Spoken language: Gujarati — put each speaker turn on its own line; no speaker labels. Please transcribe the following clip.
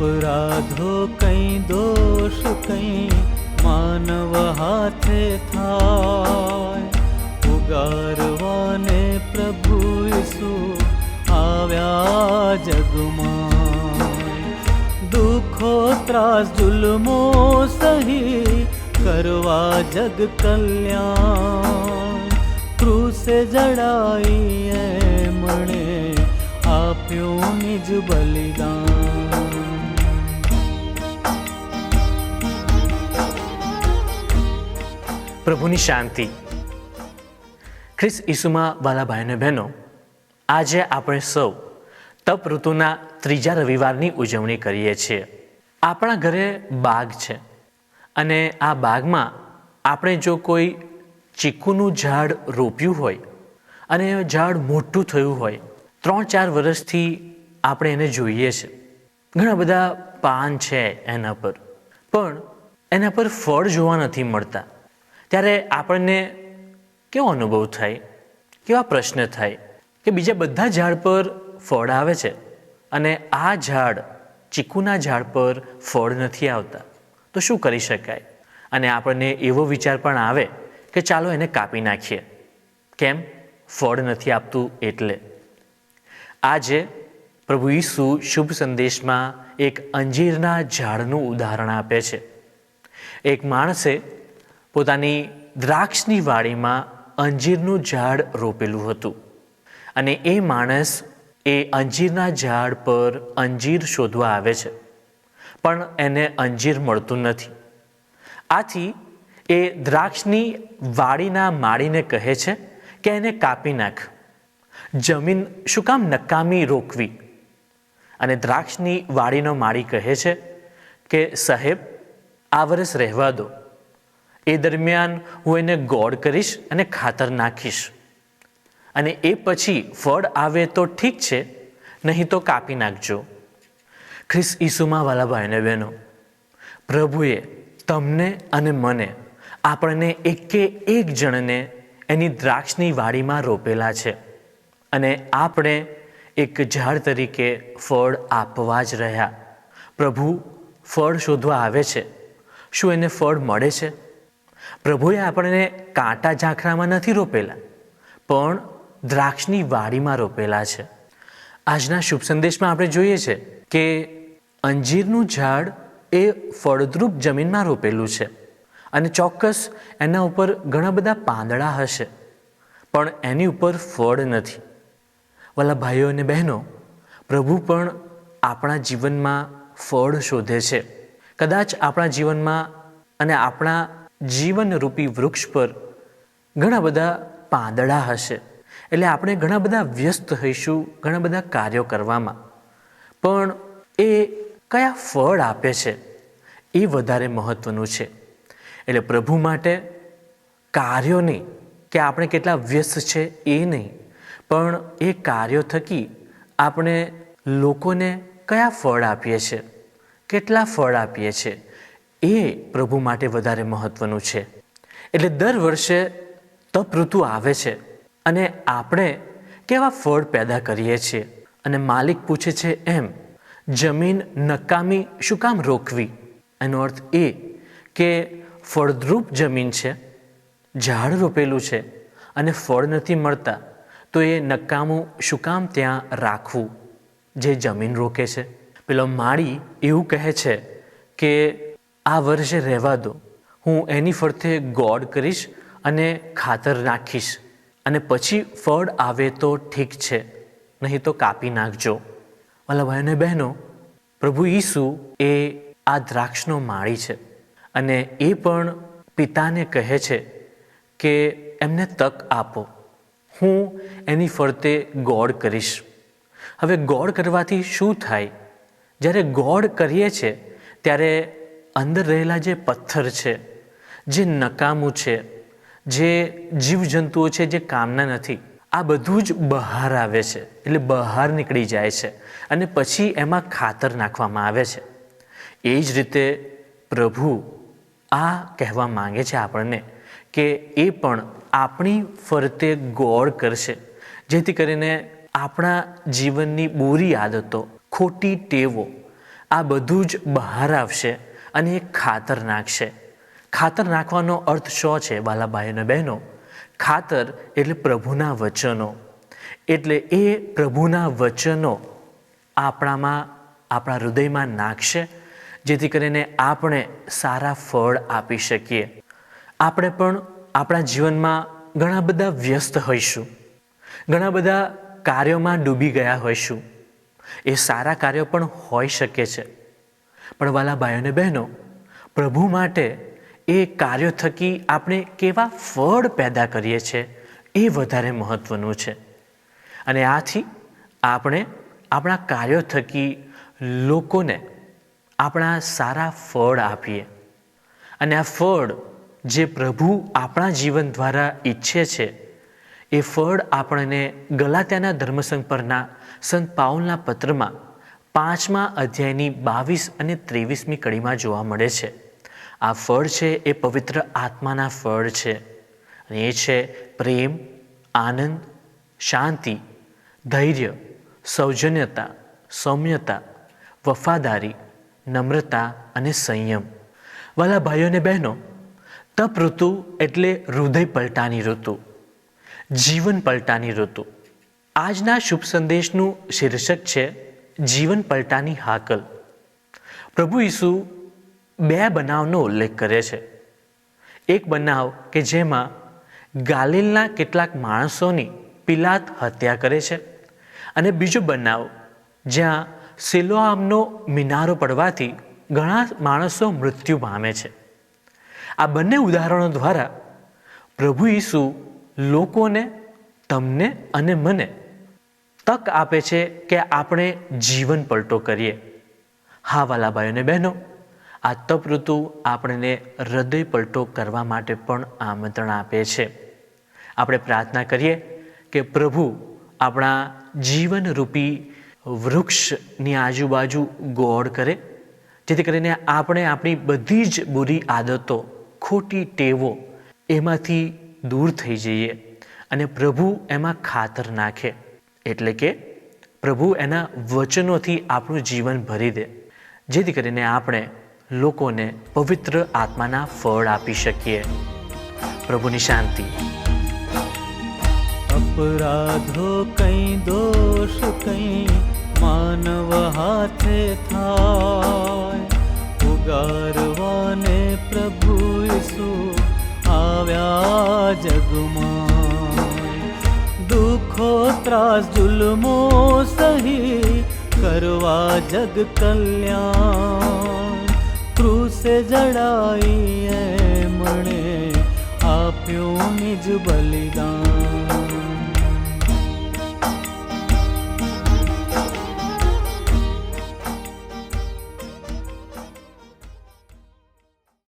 अपराधो कई दोष कई मानव हाथे थाय, उगारवाने प्रभु यीशु आव्या जगमाय। दुखो त्रास जुल्मो सही करवा जग कल्याण, क्रूसे जड़ाई मणे आप्यो निज बलिदान।
પ્રભુની શાંતિ. ખ્રિસ્ત ઈસુમાં વાલા ભાઈઓ અને બહેનો, આજે આપણે સૌ તપ ઋતુના ત્રીજા રવિવારની ઉજવણી કરીએ છીએ. આપણા ઘરે બાગ છે અને આ બાગમાં આપણે જો કોઈ ચીકુનું ઝાડ રોપ્યું હોય અને એ ઝાડ મોટું થયું હોય, 3-4 વર્ષથી આપણે એને જોઈએ છે, ઘણા બધા પાન છે એના પર, પણ એના પર ફળ જોવા નથી મળતા. ત્યારે આપણને કેવો અનુભવ થાય, કેવા પ્રશ્ન થાય કે બીજા બધા ઝાડ પર ફળ આવે છે અને આ ઝાડ, ચીકુના ઝાડ પર ફળ નથી આવતા, તો શું કરી શકાય? અને આપણને એવો વિચાર પણ આવે કે ચાલો એને કાપી નાખીએ. કેમ? ફળ નથી આપતું એટલે. આજે પ્રભુ ઈસુ શુભ સંદેશમાં એક અંજીરના ઝાડનું ઉદાહરણ આપે છે. એક માણસે પોતાની દ્રાક્ષની વાડીમાં અંજીરનું ઝાડ રોપેલું હતું અને એ માણસ એ અંજીરના ઝાડ પર અંજીર શોધવા આવે છે, પણ એને અંજીર મળતું નથી. આથી એ દ્રાક્ષની વાડીના માળીને કહે છે કે એને કાપી નાખ, જમીન શું કામ નકામી રોકવી? અને દ્રાક્ષની વાડીનો માળી કહે છે કે સાહેબ, આ વર્ષ રહેવા દો, એ દરમિયાન હું એને ગોળ કરીશ અને ખાતર નાખીશ, અને એ પછી ફળ આવે તો ઠીક છે, નહીં તો કાપી નાખજો. ખ્રિસ્ત ઈસુમાં વાલા ભાઈ અને બહેનો, પ્રભુએ તમને અને મને, આપણને એકે એક જણને એની દ્રાક્ષની વાડીમાં રોપેલા છે અને આપણે એક ઝાડ તરીકે ફળ આપવા જ રહ્યા. પ્રભુ ફળ શોધવા આવે છે. શું એને ફળ મળે છે? પ્રભુએ આપણને કાંટા ઝાંખરામાં નથી રોપેલા, પણ દ્રાક્ષની વાડીમાં રોપેલા છે. આજના શુભ સંદેશમાં આપણે જોઈએ છે કે અંજીરનું ઝાડ એ ફળદ્રુપ જમીનમાં રોપેલું છે અને ચોક્કસ એના ઉપર ઘણા બધા પાંદડા હશે, પણ એની ઉપર ફળ નથી. વાલા ભાઈઓ અને બહેનો, પ્રભુ પણ આપણા જીવનમાં ફળ શોધે છે. કદાચ આપણા જીવનમાં અને આપણા જીવનરૂપી વૃક્ષ પર ઘણા બધા પાંદડા હશે, એટલે આપણે ઘણા બધા વ્યસ્ત હોઈશું ઘણા બધા કાર્યો કરવામાં, પણ એ કયા ફળ આપે છે એ વધારે મહત્વનું છે. એટલે પ્રભુ માટે કાર્યો નહીં કે આપણે કેટલા વ્યસ્ત છે એ નહીં, પણ એ કાર્યો થકી આપણે લોકોને કયા ફળ આપીએ છીએ, કેટલા ફળ આપીએ છીએ, એ પ્રભુ માટે વધારે મહત્વનું છે. એટલે દર વર્ષે તપ ઋતુ આવે છે અને આપણે કેવા ફળ પેદા કરીએ છીએ, અને માલિક પૂછે છે એમ, જમીન નકામી શું કામ રોકવી? એનો અર્થ એ કે ફળદ્રુપ જમીન છે, ઝાડ રોપેલું છે અને ફળ નથી મળતા, તો એ નકામું શું કામ ત્યાં રાખવું જે જમીન રોકે છે? પેલો માળી એવું કહે છે કે આ વર્ષે રહેવા દો, હું એની ફરતે ગોળ કરીશ અને ખાતર નાખીશ, અને પછી ફળ આવે તો ઠીક છે, નહીં તો કાપી નાખજો. વાલા ભાઈઓ અને બહેનો, પ્રભુ ઈસુ એ આ દ્રાક્ષનો માળી છે અને એ પણ પિતાને કહે છે કે એમને તક આપો, હું એની ફરતે ગોળ કરીશ. હવે ગોળ કરવાથી શું થાય? જ્યારે ગોળ કરીએ છીએ ત્યારે અંદર રહેલા જે પથ્થર છે, જે નકામું છે, જે જીવજંતુઓ છે જે કામના નથી, આ બધું જ બહાર આવે છે, એટલે બહાર નીકળી જાય છે અને પછી એમાં ખાતર નાખવામાં આવે છે. એ જ રીતે પ્રભુ આ કહેવા માંગે છે આપણને કે એ પણ આપણી ફરતે ગોળ કરશે, જેથી કરીને આપણા જીવનની બુરી આદતો, ખોટી ટેવો, આ બધું જ બહાર આવશે અને એ ખાતર નાખશે. ખાતર નાખવાનો અર્થ શું છે વાલા ભાઈઓ અને બહેનો? ખાતર એટલે પ્રભુના વચનો. એટલે એ પ્રભુના વચનો આપણામાં, આપણા હૃદયમાં નાખશે, જેથી કરીને આપણે સારા ફળ આપી શકીએ. આપણે પણ આપણા જીવનમાં ઘણા બધા વ્યસ્ત હોઈશું, ઘણા બધા કાર્યોમાં ડૂબી ગયા હોઈશું. એ સારા કાર્યો પણ હોઈ શકે છે, પણ વાલા ભાઈઓ અને બહેનો, પ્રભુ માટે એ કાર્યો થકી આપણે કેવા ફળ પેદા કરીએ છીએ એ વધારે મહત્ત્વનું છે. અને આથી આપણે આપણા કાર્યો થકી લોકોને આપણા સારા ફળ આપીએ. અને આ ફળ જે પ્રભુ આપણા જીવન દ્વારા ઈચ્છે છે, એ ફળ આપણને ગલાત્યાના ધર્મસંઘ પરના સંત પાઉલના પત્રમાં 5મા અધ્યાયની 22 અને 23મી કડીમાં જોવા મળે છે. આ ફળ છે એ પવિત્ર આત્માના ફળ છે, અને એ છે પ્રેમ, આનંદ, શાંતિ, ધૈર્ય, સૌજન્યતા, સૌમ્યતા, વફાદારી, નમ્રતા અને સંયમ. વાલા ભાઈઓ અને બહેનો, તપ ઋતુ એટલે હૃદય પલટાની ઋતુ, જીવન પલટાની ઋતુ. આજના શુભ સંદેશનું શીર્ષક છે જીવન પલટાની હાકલ. પ્રભુ ઈસુ 2 બનાવનો ઉલ્લેખ કરે છે. એક બનાવ કે જેમાં ગાલિલના કેટલાક માણસોની પિલાત હત્યા કરે છે, અને બીજો બનાવ જ્યાં સિલોઆમનો મિનારો પડવાથી ઘણા માણસો મૃત્યુ પામે છે. આ બંને ઉદાહરણો દ્વારા પ્રભુ ઈસુ લોકોને, તમને અને મને તક આપે છે કે આપણે જીવન પલટો કરીએ. હા વાલા ભાઈઓ અને બહેનો, આ તપ ઋતુ આપણને હૃદય પલટો કરવા માટે પણ આમંત્રણ આપે છે. આપણે પ્રાર્થના કરીએ કે પ્રભુ આપણા જીવનરૂપી વૃક્ષની આજુબાજુ ગોળ કરે, જેથી કરીને આપણે આપણી બધી જ બુરી આદતો, ખોટી ટેવો એમાંથી દૂર થઈ જઈએ અને પ્રભુ એમાં ખાતર નાખે. એટલે કે પ્રભુ એના વચનોથી આપણું જીવન ભરી દે, જેથી કરીને આપણે લોકોને પવિત્ર આત્માના ફળ આપી શકીએ. પ્રભુની શાંતિ.
अपराधो कई दोष कई मानव हाथे थाय, उगारवाने प्रभु ईसु आव्या जगमाय. दुखो त्रास जुल्मो सही करवा जग कल्याण, क्रूसे जड़ाई मणे आप्यो निज बलिदान.